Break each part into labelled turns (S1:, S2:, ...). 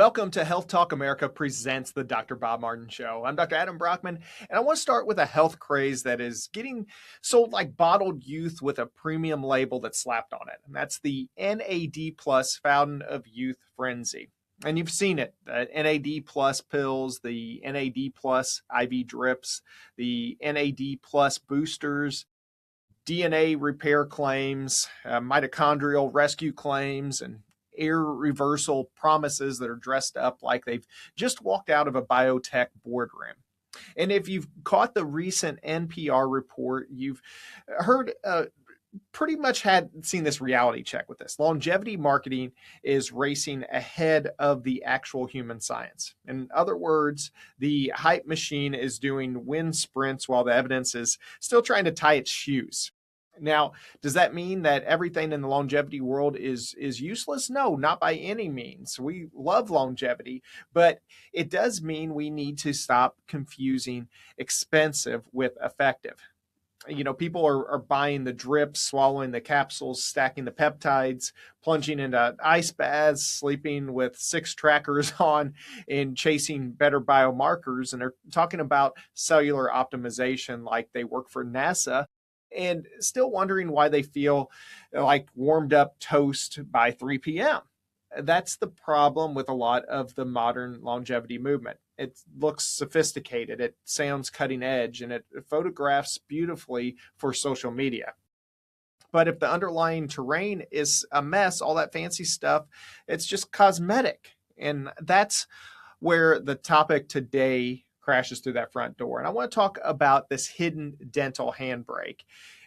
S1: Welcome to Health Talk America presents the Dr. Bob Martin Show. I'm Dr. Adam Brockman, and I want to start with a health craze that is getting sold like bottled youth with a premium label that's slapped on it. And that's the NAD Plus Fountain of Youth Frenzy. And you've seen it, the NAD Plus pills, the NAD Plus IV drips, the NAD Plus boosters, DNA repair claims, mitochondrial rescue claims, and air reversal promises that are dressed up like they've just walked out of a biotech boardroom. And if you've caught the recent NPR report, you've heard pretty much seen this reality check with this. Longevity marketing is racing ahead of the actual human science. In other words, the hype machine is doing wind sprints while the evidence is still trying to tie its shoes. Now, does that mean that everything in the longevity world is useless? No, not by any means. We love longevity, but it does mean we need to stop confusing expensive with effective. People are buying the drips, swallowing the capsules, stacking the peptides, plunging into ice baths, sleeping with 6 trackers on, and chasing better biomarkers. And they're talking about cellular optimization like they work for NASA, and still wondering why they feel like warmed up toast by 3 p.m. That's the problem with a lot of the modern longevity movement. It looks sophisticated, it sounds cutting edge, and it photographs beautifully for social media. But if the underlying terrain is a mess, all that fancy stuff, it's just cosmetic. And that's where the topic today crashes through that front door. And I want to talk about this hidden dental handbrake.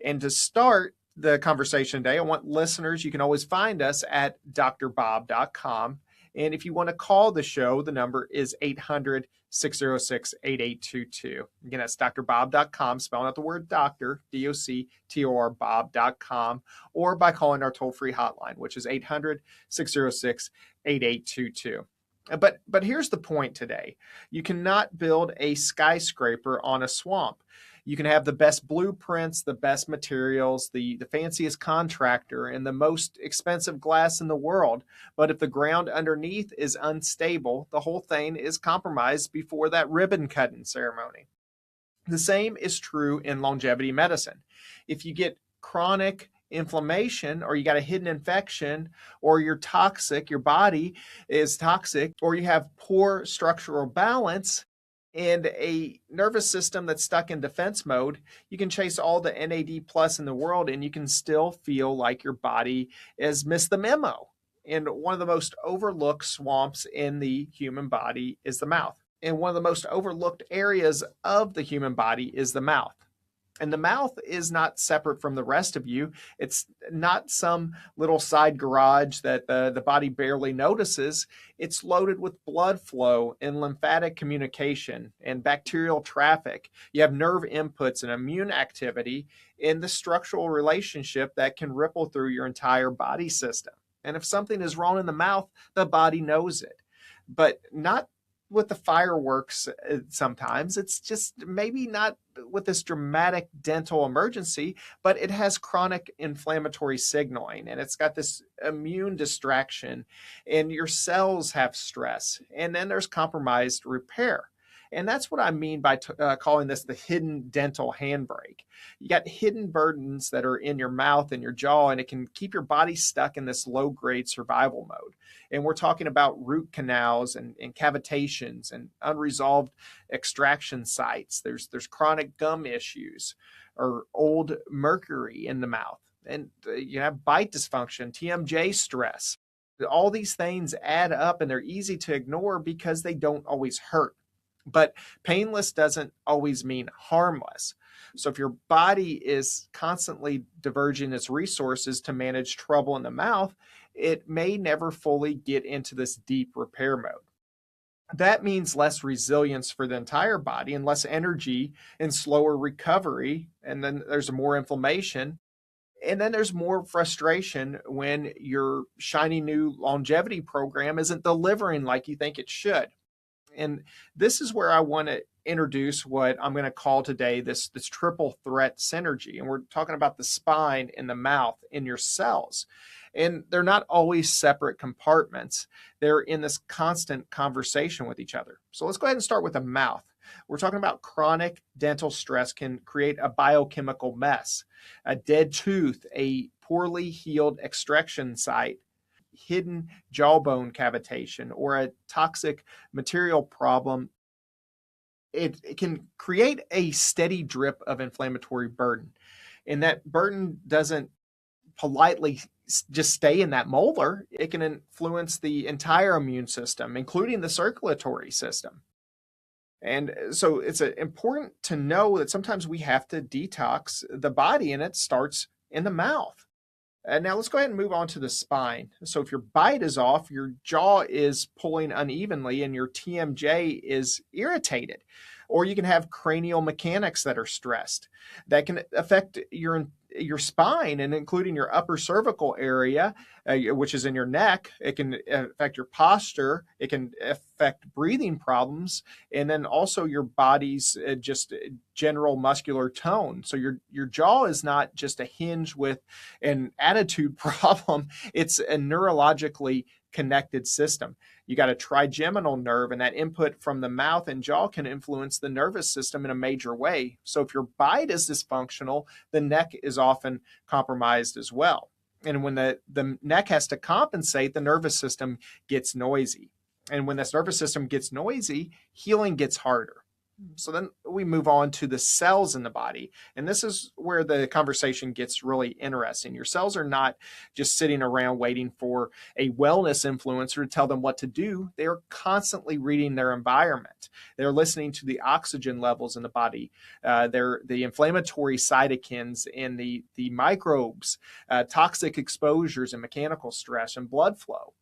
S1: And to start the conversation today, I want listeners, you can always find us at drbob.com. And if you want to call the show, the number is 800-606-8822. Again, that's drbob.com, spelling out the word doctor, D-O-C-T-O-R, bob.com, or by calling our toll-free hotline, which is 800-606-8822. But here's the point today. You cannot build a skyscraper on a swamp. You can have the best blueprints, the best materials, the fanciest contractor, and the most expensive glass in the world. But if the ground underneath is unstable, the whole thing is compromised before that ribbon cutting ceremony. The same is true in longevity medicine. If you get chronic inflammation, or you got a hidden infection, or you're toxic, your body is toxic, or you have poor structural balance and a nervous system that's stuck in defense mode, you can chase all the NAD plus in the world and you can still feel like your body has missed the memo. And one of the most overlooked swamps in the human body is the mouth. And one of the most overlooked areas of the human body is the mouth. And the mouth is not separate from the rest of you. It's not some little side garage that the body barely notices. It's loaded with blood flow and lymphatic communication and bacterial traffic. You have nerve inputs and immune activity in the structural relationship that can ripple through your entire body system. And if something is wrong in the mouth, the body knows it. But not with the fireworks sometimes. It's just maybe not with this dramatic dental emergency, but it has chronic inflammatory signaling and it's got this immune distraction and your cells have stress. And then there's compromised repair. And that's what I mean by calling this the hidden dental handbrake. You got hidden burdens that are in your mouth and your jaw, and it can keep your body stuck in this low-grade survival mode. And we're talking about root canals and cavitations and unresolved extraction sites. There's chronic gum issues or old mercury in the mouth. And you have bite dysfunction, TMJ stress. All these things add up and they're easy to ignore because they don't always hurt. But painless doesn't always mean harmless. So if your body is constantly diverging its resources to manage trouble in the mouth, it may never fully get into this deep repair mode. That means less resilience for the entire body and less energy and slower recovery. And then there's more inflammation. And then there's more frustration when your shiny new longevity program isn't delivering like you think it should. And this is where I want to introduce what I'm going to call today this triple threat synergy. And we're talking about the spine and the mouth in your cells. And they're not always separate compartments. They're in this constant conversation with each other. So let's go ahead and start with the mouth. We're talking about chronic dental stress can create a biochemical mess, a dead tooth, a poorly healed extraction site, hidden jawbone cavitation, or a toxic material problem. It can create a steady drip of inflammatory burden. And that burden doesn't politely just stay in that molar. It can influence the entire immune system, including the circulatory system. And so it's important to know that sometimes we have to detox the body, and it starts in the mouth. And now let's go ahead and move on to the spine. So if your bite is off, your jaw is pulling unevenly and your TMJ is irritated. Or you can have cranial mechanics that are stressed. That can affect your spine, and including your upper cervical area, which is in your neck. It can affect your posture. It can affect breathing problems, and then also your body's just general muscular tone. So your jaw is not just a hinge with an attitude problem. It's a neurologically connected system. You got a trigeminal nerve, and that input from the mouth and jaw can influence the nervous system in a major way. So if your bite is dysfunctional, the neck is often compromised as well. And when the neck has to compensate, the nervous system gets noisy. And when this nervous system gets noisy, healing gets harder. So then we move on to the cells in the body. And this is where the conversation gets really interesting. Your cells are not just sitting around waiting for a wellness influencer to tell them what to do. They are constantly reading their environment. They're listening to the oxygen levels in the body, the inflammatory cytokines and the microbes, toxic exposures and mechanical stress and blood flow.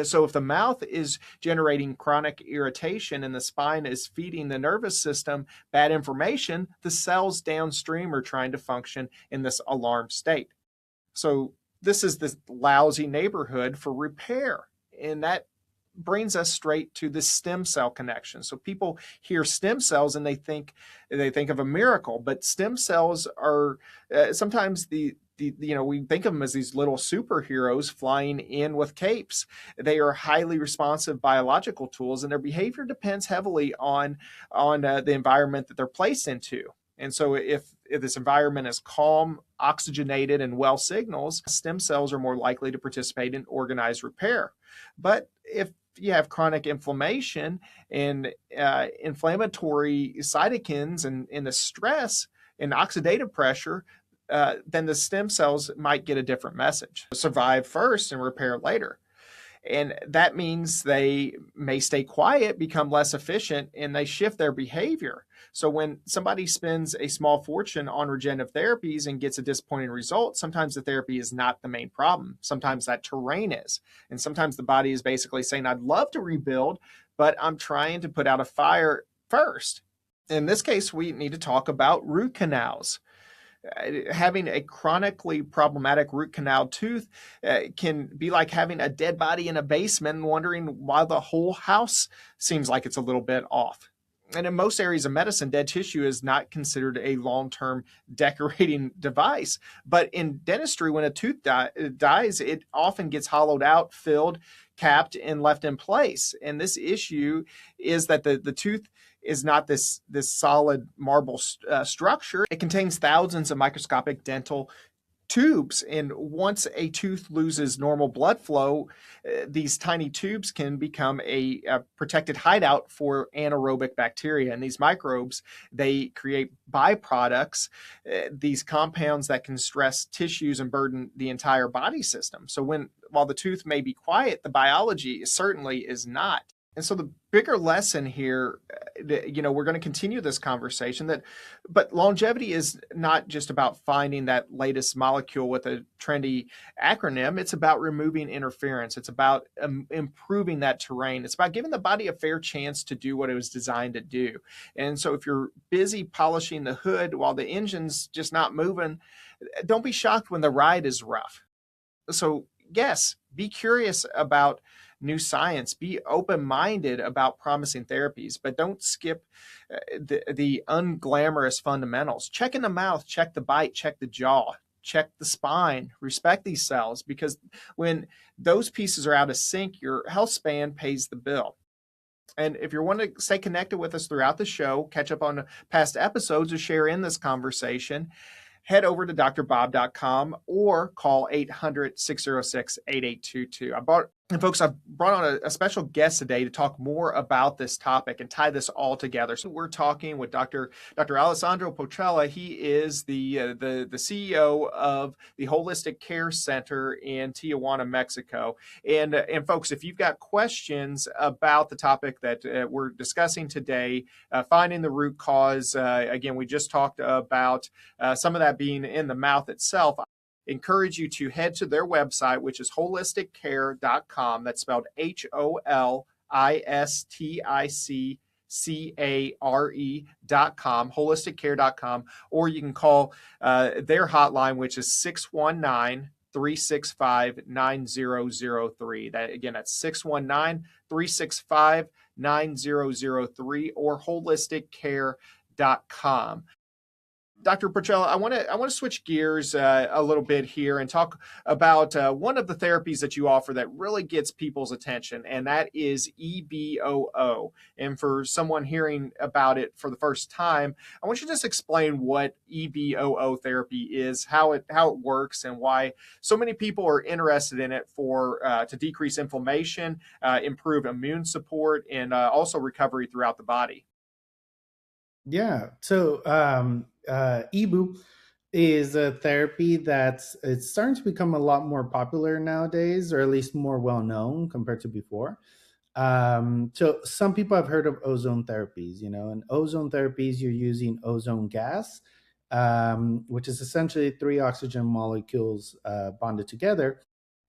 S1: So if the mouth is generating chronic irritation and the spine is feeding the nervous system bad information, the cells downstream are trying to function in this alarm state. So this is this lousy neighborhood for repair. And that brings us straight to the stem cell connection. So people hear stem cells and they think of a miracle, but stem cells are sometimes we think of them as these little superheroes flying in with capes. They are highly responsive biological tools, and their behavior depends heavily on the environment that they're placed into. And so if this environment is calm, oxygenated, and well signals, stem cells are more likely to participate in organized repair. But if you have chronic inflammation and inflammatory cytokines and the stress and oxidative pressure, then the stem cells might get a different message. Survive first and repair later. And that means they may stay quiet, become less efficient, and they shift their behavior. So when somebody spends a small fortune on regenerative therapies and gets a disappointing result, sometimes the therapy is not the main problem. Sometimes that terrain is. And sometimes the body is basically saying, I'd love to rebuild, but I'm trying to put out a fire first. In this case, we need to talk about root canals. Having a chronically problematic root canal tooth can be like having a dead body in a basement and wondering why the whole house seems like it's a little bit off. And in most areas of medicine, dead tissue is not considered a long-term decorating device. But in dentistry, when a tooth dies, it often gets hollowed out, filled, capped, and left in place. And this issue is that the tooth is not this solid marble structure. It contains thousands of microscopic dental tubes. And once a tooth loses normal blood flow, these tiny tubes can become a protected hideout for anaerobic bacteria. And these microbes, they create byproducts, these compounds that can stress tissues and burden the entire body system. So while the tooth may be quiet, the biology certainly is not. And so the bigger lesson here, we're going to continue this conversation but longevity is not just about finding that latest molecule with a trendy acronym. It's about removing interference. It's about improving that terrain. It's about giving the body a fair chance to do what it was designed to do. And so if you're busy polishing the hood while the engine's just not moving, don't be shocked when the ride is rough. So yes, be curious about new science. Be open-minded about promising therapies, but don't skip the unglamorous fundamentals. Check in the mouth, check the bite, check the jaw, check the spine, respect these cells, because when those pieces are out of sync, your health span pays the bill. And if you want to stay connected with us throughout the show, catch up on past episodes, or share in this conversation, head over to drbob.com or call 800-606-8822. And folks, I brought on a special guest today to talk more about this topic and tie this all together. So we're talking with Dr. Alessandro Porchela. He is the CEO of the Holistic Care Center in Tijuana, Mexico. And folks, if you've got questions about the topic that we're discussing today, finding the root cause, again, we just talked about some of that being in the mouth itself. Encourage you to head to their website, which is holisticcare.com. That's spelled HOLISTICCARE.com, holisticcare.com, or you can call their hotline, which is 619-365-9003. That again, that's 619-365-9003 or holisticcare.com. Dr. Porchela, I want to switch gears a little bit here and talk about one of the therapies that you offer that really gets people's attention, and that is EBOO. And for someone hearing about it for the first time, I want you to just explain what EBOO therapy is, how it works, and why so many people are interested in it for to decrease inflammation, improve immune support, and also recovery throughout the body.
S2: Yeah. So EBOO is a therapy that's it's starting to become a lot more popular nowadays, or at least more well known compared to before. So some people have heard of ozone therapies, and ozone therapies, you're using ozone gas, which is essentially three oxygen molecules bonded together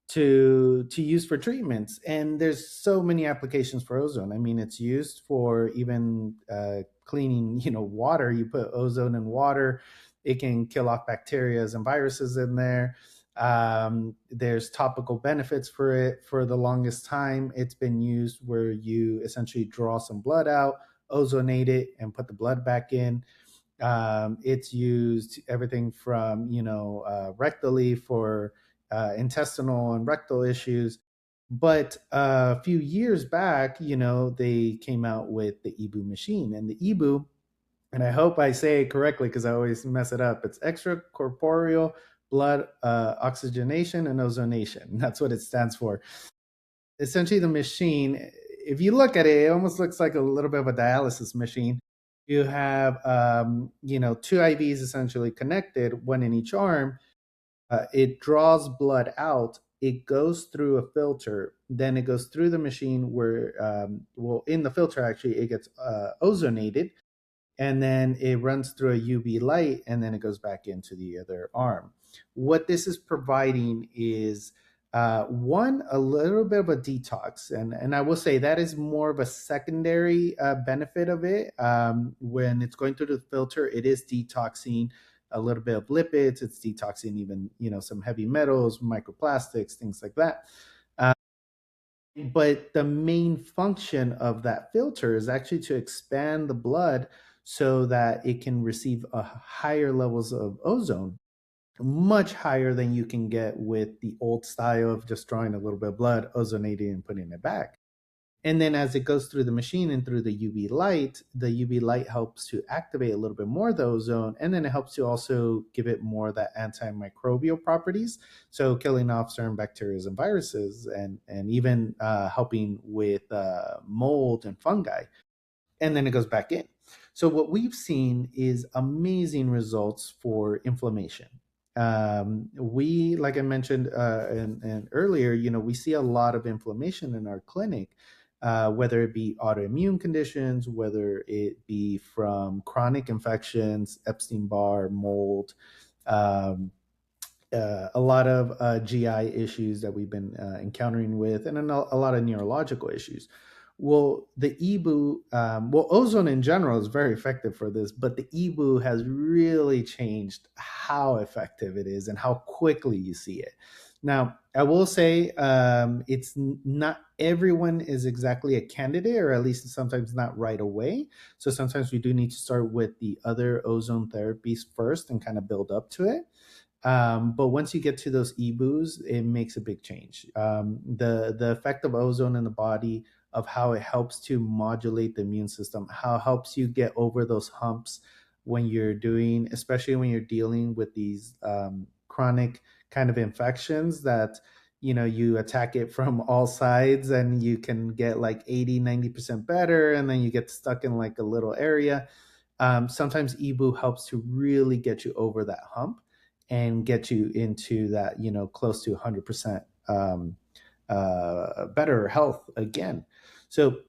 S2: to use for treatments. And there's so many applications for ozone. I mean, it's used for even cleaning water. You put ozone in water, it can kill off bacteria and viruses in there. There's topical benefits for it. For the longest time, it's been used where you essentially draw some blood out, ozonate it, and put the blood back in. It's used everything from rectally for intestinal and rectal issues. But a few years back, they came out with the EBOO machine, and the EBOO, and I hope I say it correctly because I always mess it up. It's extracorporeal blood oxygenation and ozonation. That's what it stands for. Essentially, the machine, if you look at it, it almost looks like a little bit of a dialysis machine. You have, two IVs essentially connected, one in each arm. It draws blood out. It goes through a filter. Then it goes through the machine where, in the filter, actually, it gets ozonated, and then it runs through a UV light, and then it goes back into the other arm. What this is providing is one, a little bit of a detox, and I will say that is more of a secondary benefit of it. When it's going through the filter, it is detoxing a little bit of lipids. It's detoxing even some heavy metals, microplastics, things like that. But the main function of that filter is actually to expand the blood so that it can receive a higher levels of ozone, much higher than you can get with the old style of just drawing a little bit of blood, ozonating, and putting it back. And then as it goes through the machine and through the UV light helps to activate a little bit more of the ozone. And then it helps to also give it more of that antimicrobial properties. So killing off certain bacteria and viruses, and even helping with mold and fungi. And then it goes back in. So what we've seen is amazing results for inflammation. We, like I mentioned and earlier, we see a lot of inflammation in our clinic, whether it be autoimmune conditions, whether it be from chronic infections, Epstein-Barr, mold, a lot of GI issues that we've been encountering with, and a lot of neurological issues. Well, the EBOO, well, ozone in general is very effective for this, but the EBOO has really changed how effective it is and how quickly you see it. Now, I will say not everyone is exactly a candidate, or at least sometimes not right away. So sometimes we do need to start with the other ozone therapies first and kind of build up to it. But once you get to those EBOOs, it makes a big change. The effect of ozone in the body, of how it helps to modulate the immune system, how it helps you get over those humps when you're doing, especially when you're dealing with these chronic kind of infections that you attack it from all sides and you can get like 80-90% better, and then you get stuck in like a little area. Sometimes EBOO helps to really get you over that hump and get you into that, close to 100% better health again. So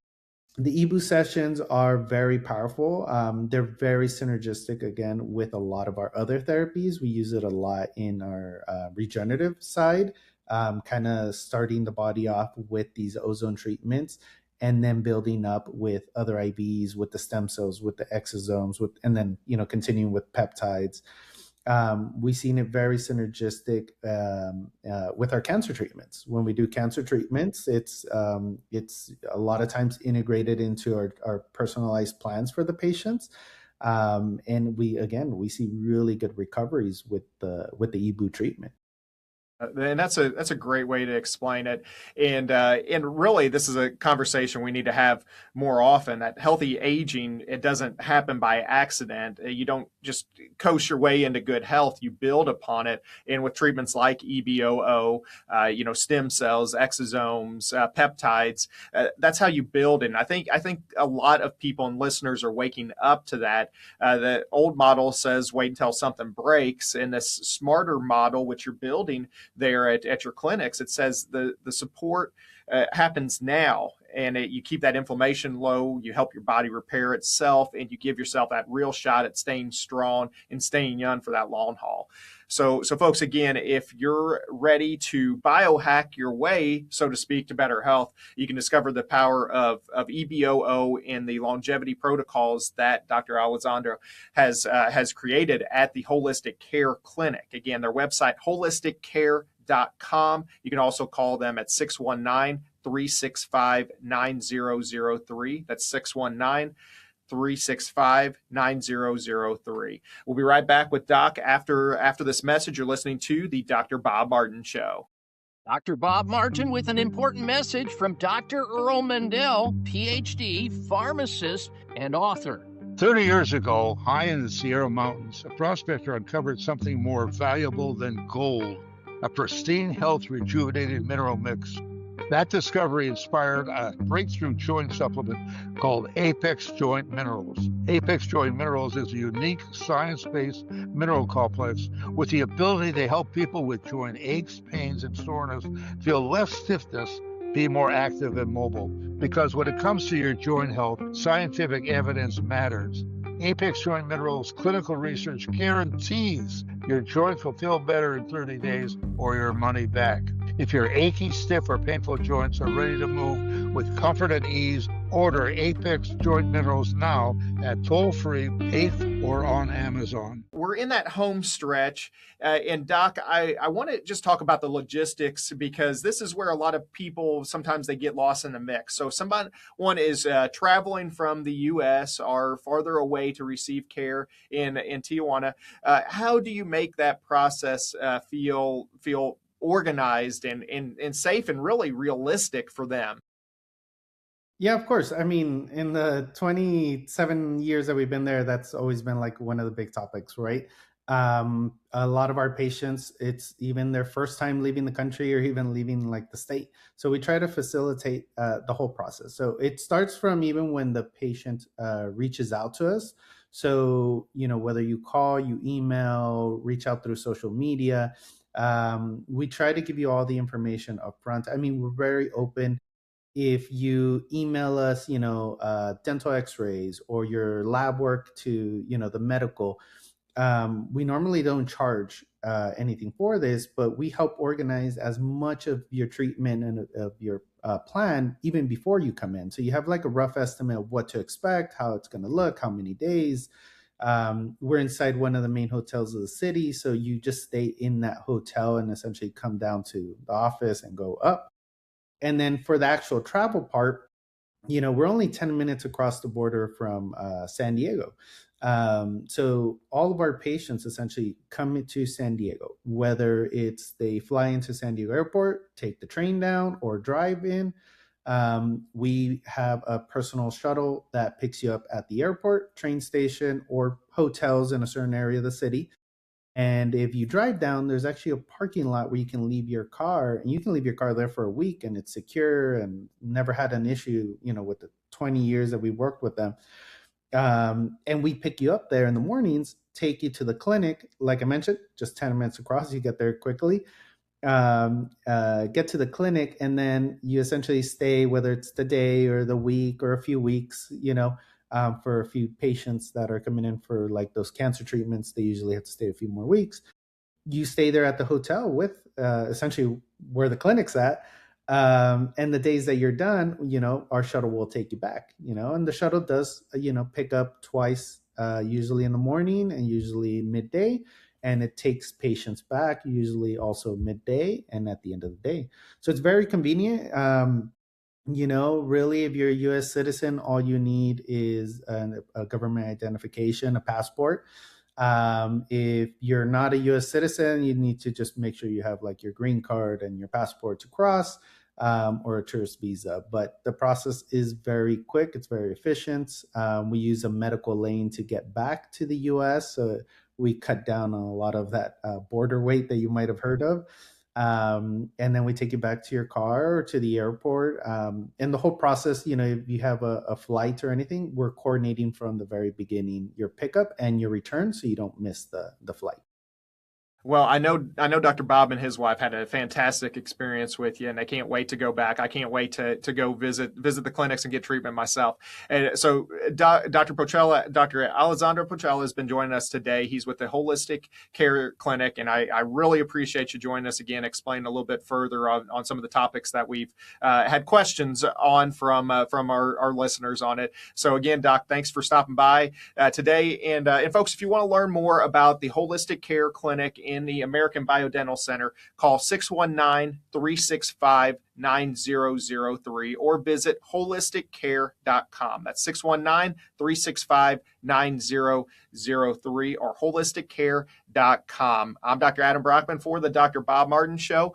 S2: the EBOO sessions are very powerful. They're very synergistic again with a lot of our other therapies. We use it a lot in our regenerative side, kind of starting the body off with these ozone treatments and then building up with other IVs, with the stem cells, with the exosomes, and then continuing with peptides. We've seen it very synergistic with our cancer treatments. When we do cancer treatments, it's a lot of times integrated into our personalized plans for the patients, and we see really good recoveries with the EBOO treatment.
S1: And that's a great way to explain it. And really, this is a conversation we need to have more often. That healthy aging, it doesn't happen by accident. You don't just coast your way into good health. You build upon it. And with treatments like EBOO, stem cells, exosomes, peptides, that's how you build. And I think a lot of people and listeners are waking up to that. The old model says wait until something breaks, and this smarter model, which you're building there at your clinics, it says the support happens now, and you keep that inflammation low, you help your body repair itself, and you give yourself that real shot at staying strong and staying young for that long haul. So folks, again, if you're ready to biohack your way, so to speak, to better health, you can discover the power of EBOO and the longevity protocols that Dr. Alessandro has created at the Holistic Care Clinic. Again, their website, holisticcare.com. You can also call them at 619-365-9003. That's 619-365-9003. We'll be right back with Doc after this message. You're listening to the Dr. Bob Martin Show.
S3: Dr. Bob Martin with an important message from Dr. Earl Mendel, PhD, pharmacist, and author.
S4: 30 years ago, high in the Sierra Mountains, a prospector uncovered something more valuable than gold, a pristine, health rejuvenated mineral mix. That discovery inspired a breakthrough joint supplement called Apex Joint Minerals. Apex Joint Minerals is a unique science-based mineral complex with the ability to help people with joint aches, pains, and soreness feel less stiffness, be more active and mobile. Because when it comes to your joint health, scientific evidence matters. Apex Joint Minerals clinical research guarantees your joints will feel better in 30 days or your money back. If your achy, stiff, or painful joints are ready to move with comfort and ease, order Apex Joint Minerals now at toll-free 8 or on Amazon.
S1: We're in that home stretch. And Doc, I want to just talk about the logistics, because this is where a lot of people, sometimes they get lost in the mix. So one is traveling from the U.S. or farther away to receive care in Tijuana. How do you make that process feel organized and safe and really realistic for them?
S2: Yeah, of course. I mean, in the 27 years that we've been there, that's always been like one of the big topics, right? A lot of our patients, it's even their first time leaving the country or even leaving like the state. So we try to facilitate the whole process. So it starts from even when the patient reaches out to us. So, whether you call, you email, reach out through social media, we try to give you all the information up front. I mean, we're very open. If you email us, dental x-rays or your lab work to, the medical, we normally don't charge anything for this, but we help organize as much of your treatment and of your plan even before you come in. So you have like a rough estimate of what to expect, how it's going to look, how many days. We're inside one of the main hotels of the city. So you just stay in that hotel and essentially come down to the office and go up. And then for the actual travel part, we're only 10 minutes across the border from San Diego. So all of our patients essentially come to San Diego, whether it's they fly into San Diego Airport, take the train down, or drive in. We have a personal shuttle that picks you up at the airport, train station, or hotels in a certain area of the city. And if you drive down, there's actually a parking lot where you can leave your car, and you can leave your car there for a week, and it's secure and never had an issue, with the 20 years that we worked with them. And we pick you up there in the mornings, take you to the clinic. Like I mentioned, just 10 minutes across, you get there quickly. Get to the clinic, and then you essentially stay, whether it's the day or the week or a few weeks, for a few patients that are coming in for like those cancer treatments. They usually have to stay a few more weeks. You stay there at the hotel with essentially where the clinic's at. And the days that you're done, our shuttle will take you back, and the shuttle does, pick up twice, usually in the morning and usually midday. And it takes patients back, usually also midday and at the end of the day. So it's very convenient. Really, if you're a US citizen, all you need is a government identification, a passport. If you're not a US citizen, you need to just make sure you have like your green card and your passport to cross, or a tourist visa. But the process is very quick, it's very efficient. We use a medical lane to get back to the US. So we cut down on a lot of that border wait that you might have heard of. And then we take you back to your car or to the airport. And the whole process, if you have a flight or anything, we're coordinating from the very beginning, your pickup and your return, so you don't miss the flight.
S1: Well, I know Dr. Bob and his wife had a fantastic experience with you, and they can't wait to go back. I can't wait to go visit the clinics and get treatment myself. And so Dr. Pochella, Dr. Alessandro Pochella has been joining us today. He's with the Holistic Care Clinic, and I really appreciate you joining us again, explaining a little bit further on some of the topics that we've had questions on from our listeners on it. So again, Doc, thanks for stopping by today. And folks, if you want to learn more about the Holistic Care Clinic in the American Biodental Center, call 619-365-9003 or visit holisticcare.com. That's 619-365-9003 or holisticcare.com. I'm Dr. Adam Brockman for the Dr. Bob Martin Show.